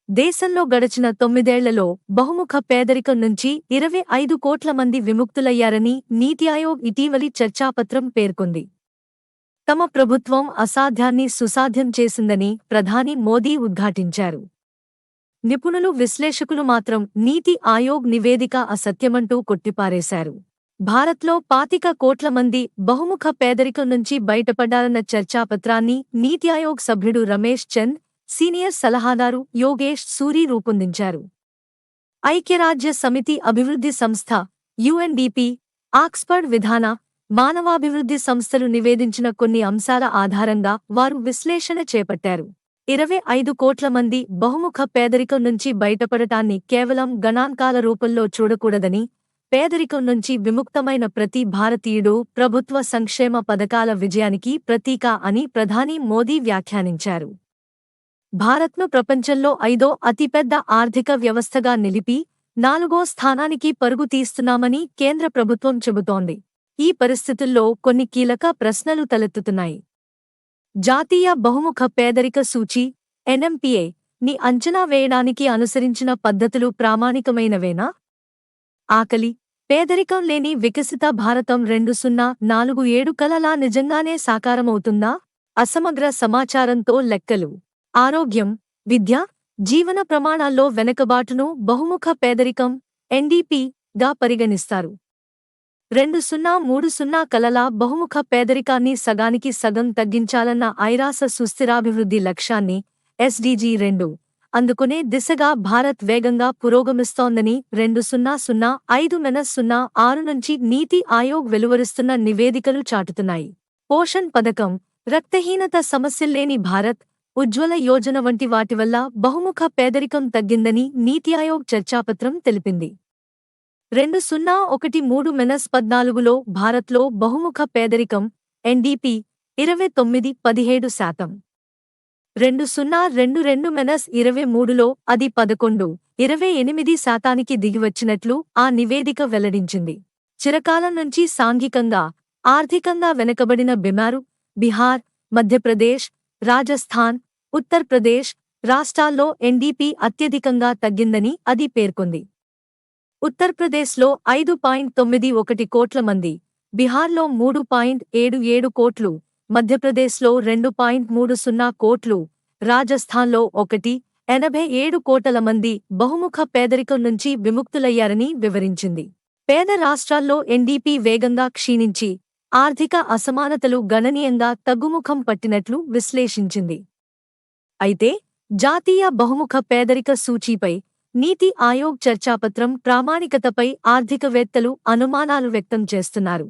దేశంలో గడచిన 9 ఏళ్లలో బహుముఖ పేదరికం నుంచి 25 కోట్ల మంది విముక్తులయ్యారని నీతి ఆయోగ్ ఇటీవలి చర్చాపత్రం పేర్కొంది. తమ ప్రభుత్వం అసాధ్యాన్ని సుసాధ్యం చేసిందని ప్రధాని మోదీ ఉద్ఘాటించారు. నిపుణులు, విశ్లేషకులు మాత్రం నీతి ఆయోగ్ నివేదిక అసత్యమంటూ కొట్టిపారేశారు. భారత్లో 25 కోట్ల మంది బహుముఖ పేదరికం నుంచి బయటపడ్డారన్న చర్చాపత్రాన్ని నీతి ఆయోగ్ సభ్యుడు రమేష్ చంద్, సీనియర్ సలహాదారు యోగేష్ సూరి రూపొందించారు. ఐక్యరాజ్య సమితి అభివృద్ధి సంస్థ యుఎన్డిపి, ఆక్స్ఫర్డ్ విధాన, మానవాభివృద్ధి సంస్థలు నివేదించిన కొన్ని అంశాల ఆధారంగా వారు విశ్లేషణ చేపట్టారు. 25 కోట్ల మంది బహుముఖ పేదరికం నుంచి బయటపడటాన్ని కేవలం గణాంకాల రూపంలో చూడకూడదని, పేదరికం నుంచి విముక్తమైన ప్రతి భారతీయుడు ప్రభుత్వ సంక్షేమ పథకాల విజయానికి ప్రతీక అని ప్రధాని మోదీ వ్యాఖ్యానించారు. భారత్ను ప్రపంచంలో 5వ అతిపెద్ద ఆర్థిక వ్యవస్థగా నిలిపి 4వ స్థానానికి పరుగు తీస్తున్నామని కేంద్ర ప్రభుత్వం చెబుతోంది. ఈ పరిస్థితుల్లో కొన్ని కీలక ప్రశ్నలు తలెత్తుతున్నాయి. జాతీయ బహుముఖ పేదరిక సూచీ ఎన్ఎంపీఏ ని అంచనా వేయడానికి అనుసరించిన పద్ధతులు ప్రామాణికమైనవేనా? ఆకలి, పేదరికం లేని వికసిత భారతం 2047 కలలా నిజంగానే సాకారమవుతుందా? అసమగ్ర సమాచారంతో లెక్కలు. ఆరోగ్యం, విద్య, జీవన ప్రమాణాల్లో వెనకబాటును బహుముఖ పేదరికం ఎన్డీపీ గా పరిగణిస్తారు. 2030 కలలా బహుముఖ పేదరికాన్ని సగానికి సగం తగ్గించాలన్న ఐరాస సుస్థిరాభివృద్ధి లక్ష్యాన్ని ఎస్డీజీ 2 అందుకునే దిశగా భారత్ వేగంగా పురోగమిస్తోందని 2005-06 నుంచి నీతి ఆయోగ్ వెలువరిస్తున్న నివేదికలు చాటుతున్నాయి. పోషణ్ పథకం, రక్తహీనత సమస్యల్లేని భారత్, ఉజ్వల యోజన వంటి వాటి వల్ల బహుముఖ పేదరికం తగ్గిందని నీతి ఆయోగ్ చర్చాపత్రం తెలిపింది. 2013-14లో భారత్లో బహుముఖ పేదరికం ఎన్డీపీ 29-17%. 2022-23లో అది 11-28% దిగివచ్చినట్లు ఆ నివేదిక వెల్లడించింది. చిరకాలం నుంచి సాంఘికంగా, ఆర్థికంగా వెనకబడిన బీహార్, మధ్యప్రదేశ్, రాజస్థాన్, ఉత్తరప్రదేశ్ రాష్ట్రాల్లో ఎన్డీపీ అత్యధికంగా తగ్గిందని అది పేర్కొంది. ఉత్తరప్రదేశ్లో 5.91 కోట్ల మంది, బీహార్లో 3.77 కోట్లు, మధ్యప్రదేశ్లో 2.30 కోట్లు, రాజస్థాన్లో 1.87 కోట్ల మంది బహుముఖ పేదరికం నుంచి విముక్తులయ్యారని వివరించింది. పేద రాష్ట్రాల్లో ఎన్డీపీ వేగంగా క్షీణించి ఆర్థిక అసమానతలు గణనీయంగా తగ్గుముఖం పట్టినట్లు విశ్లేషించింది. అయితే జాతీయ బహుముఖ పేదరిక సూచీపై నీతి ఆయోగ్ చర్చాపత్రం ప్రామాణికతపై ఆర్థికవేత్తలు అనుమానాలు వ్యక్తం చేస్తున్నారు.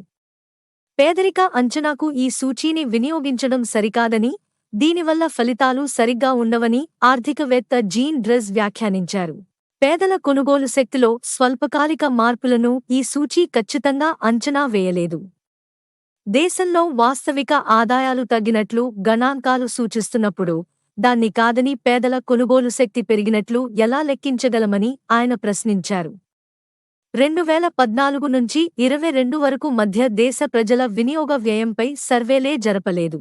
పేదరిక అంచనాకు ఈ సూచీని వినియోగించడం సరికాదని, దీనివల్ల ఫలితాలు సరిగ్గా ఉండవని ఆర్థికవేత్త జీన్ డ్రెజ్ వ్యాఖ్యానించారు. పేదల కొనుగోలు శక్తిలో స్వల్పకాలిక మార్పులను ఈ సూచీ ఖచ్చితంగా అంచనా వేయలేదు. దేశంలో వాస్తవిక ఆదాయాలు తగ్గినట్లు గణాంకాలు సూచిస్తున్నప్పుడు దాన్ని కాదని పేదల కొనుగోలు శక్తి పెరిగినట్లు ఎలా లెక్కించగలమని ఆయన ప్రశ్నించారు. 2014 నుంచి 2022 వరకు మధ్య దేశ ప్రజల వినియోగ వ్యయంపై సర్వేలే జరపలేదు.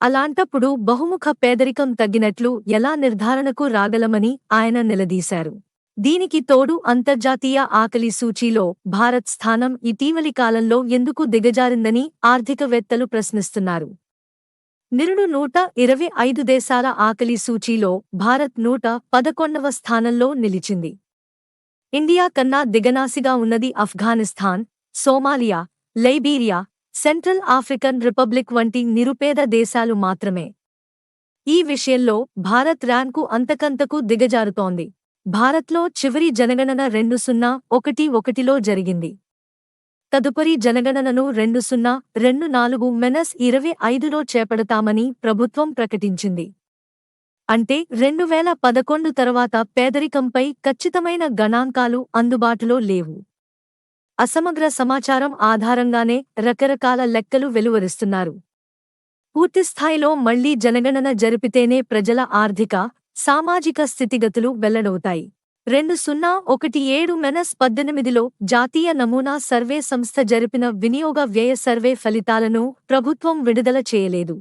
అలాంటప్పుడు బహుముఖ పేదరికం తగ్గినట్లు ఎలా నిర్ధారణకు రాగలమని ఆయన నిలదీశారు. దీనికి తోడు అంతర్జాతీయ ఆకలి సూచీలో భారత్ స్థానం ఇటీవలి కాలంలో ఎందుకు దిగజారిందని ఆర్థికవేత్తలు ప్రశ్నిస్తున్నారు. నిరుడు 125 దేశాల ఆకలి సూచీలో భారత్ 111వ స్థానంలో నిలిచింది. ఇండియా కన్నా దిగనాసిగా ఉన్నది Afghanistan, Somalia, Liberia, central African republic వంటి నిరుపేద దేశాలు మాత్రమే. ఈ విషయంలో భారత్ ర్యాంకు అంతకంతకు దిగజారుతోంది. భారత్లో చివరి జనగణన 2011లో జరిగింది. తదుపరి జనగణనను 2024-25లో చేపడతామని ప్రభుత్వం ప్రకటించింది. అంటే 2011 తర్వాత పేదరికంపై ఖచ్చితమైన గణాంకాలు అందుబాటులో లేవు. అసమగ్ర సమాచారం ఆధారంగానే రకరకాల లెక్కలు వెలువరిస్తున్నారు. పూర్తిస్థాయిలో మళ్లీ జనగణన జరిపితేనే ప్రజల ఆర్థిక, సామాజిక స్థితిగతులు వెల్లడవుతాయి. 2017-18లో జాతీయ నమూనా సర్వే సంస్థ జరిపిన వినియోగ వ్యయ సర్వే ఫలితాలను ప్రభుత్వం విడుదల చేయలేదు.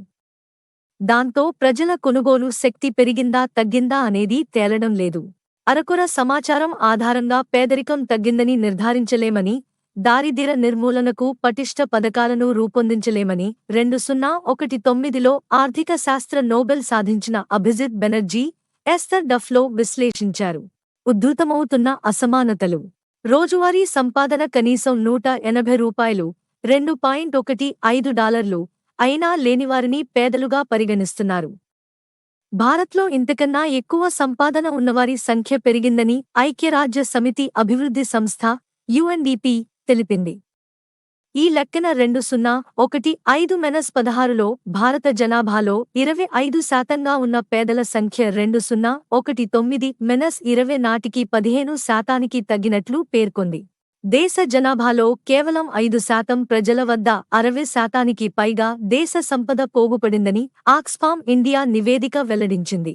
దాంతో ప్రజల కొనుగోలు శక్తి పెరిగిందా తగ్గిందా అనేది తేలడం లేదు. అరకొర సమాచారం ఆధారంగా పేదరికం తగ్గిందని నిర్ధారించలేమని, దారిద్ర్య నిర్మూలనకు పటిష్ట పథకాలను రూపొందించలేమని 2019లో ఆర్థిక శాస్త్ర నోబెల్ సాధించిన అభిజిత్ బెనర్జీ, ఎస్థర్ డఫ్లో విశ్లేషించారు. ఉద్ధృతమవుతున్న అసమానతలు. రోజువారీ సంపాదన కనీసం రూ. 180 $2.15 అయినా లేనివారిని పేదలుగా పరిగణిస్తున్నారు. భారత్లో ఇంతకన్నా ఎక్కువ సంపాదన ఉన్నవారి సంఖ్య పెరిగిందని ఐక్యరాజ్య సమితి అభివృద్ధి సంస్థ UNDP తెలిపింది. ఈ లెక్కన 2015-16లో భారత జనాభాలో 25% ఉన్న పేదల సంఖ్య 2019-20 నాటికి 15% తగ్గినట్లు పేర్కొంది. దేశ జనాభాలో కేవలం 5% ప్రజల వద్ద 60%కి పైగా దేశ సంపద పోగుపడిందని ఆక్స్ఫామ్ ఇండియా నివేదిక వెల్లడించింది.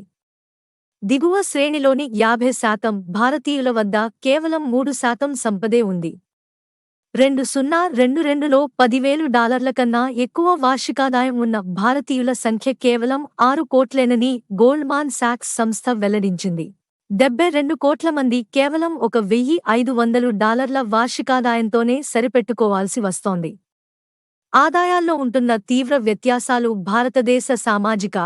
దిగువ శ్రేణిలోని 50% భారతీయుల వద్ద కేవలం 3% సంపదే ఉంది. 2022లో $10,000 కన్నా ఎక్కువ వార్షికాదాయం ఉన్న భారతీయుల సంఖ్య కేవలం 6 కోట్లేనని గోల్డ్మాన్ సాక్స్ సంస్థ వెల్లడించింది. 72 కోట్ల మంది కేవలం $1,500 వార్షికాదాయంతోనే సరిపెట్టుకోవాల్సి వస్తోంది. ఆదాయాల్లో ఉంటున్న తీవ్ర వ్యత్యాసాలు భారతదేశ సామాజిక,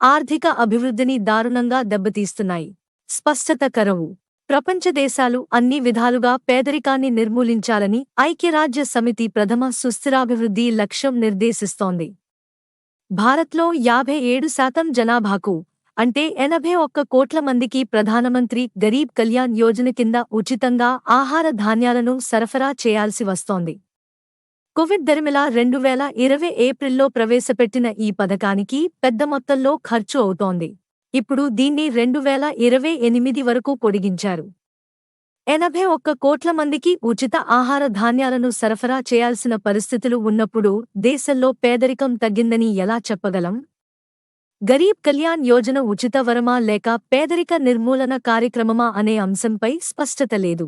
ఆర్థిక అభివృద్ధిని దారుణంగా దెబ్బతీస్తున్నాయి. స్పష్టత కరువు. ప్రపంచ దేశాలు అన్ని విధాలుగా పేదరికాన్ని నిర్మూలించాలని ఐక్యరాజ్య సమితి ప్రథమ సుస్థిరాభివృద్ధి లక్ష్యం నిర్దేశిస్తోంది. భారత్లో 57% జనాభాకు, అంటే 81 కోట్ల మందికి ప్రధానమంత్రి గరీబ్ కళ్యాణ్ యోజన కింద ఉచితంగా ఆహార ధాన్యాలను సరఫరా చేయాల్సి వస్తోంది. కోవిడ్ దరిమిలా 2020 ఏప్రిల్లో ప్రవేశపెట్టిన ఈ పథకానికి పెద్ద మొత్తంలో ఖర్చు అవుతోంది. ఇప్పుడు దీన్ని 2028 వరకు పొడిగించారు. 81 కోట్ల మందికి ఉచిత ఆహార ధాన్యాలను సరఫరా చేయాల్సిన పరిస్థితులు ఉన్నప్పుడు దేశంలో పేదరికం తగ్గిందని ఎలా చెప్పగలం? గరీబ్ కళ్యాణ్ యోజన ఉచిత వరమా లేక పేదరిక నిర్మూలన కార్యక్రమమా అనే అంశంపై స్పష్టత లేదు.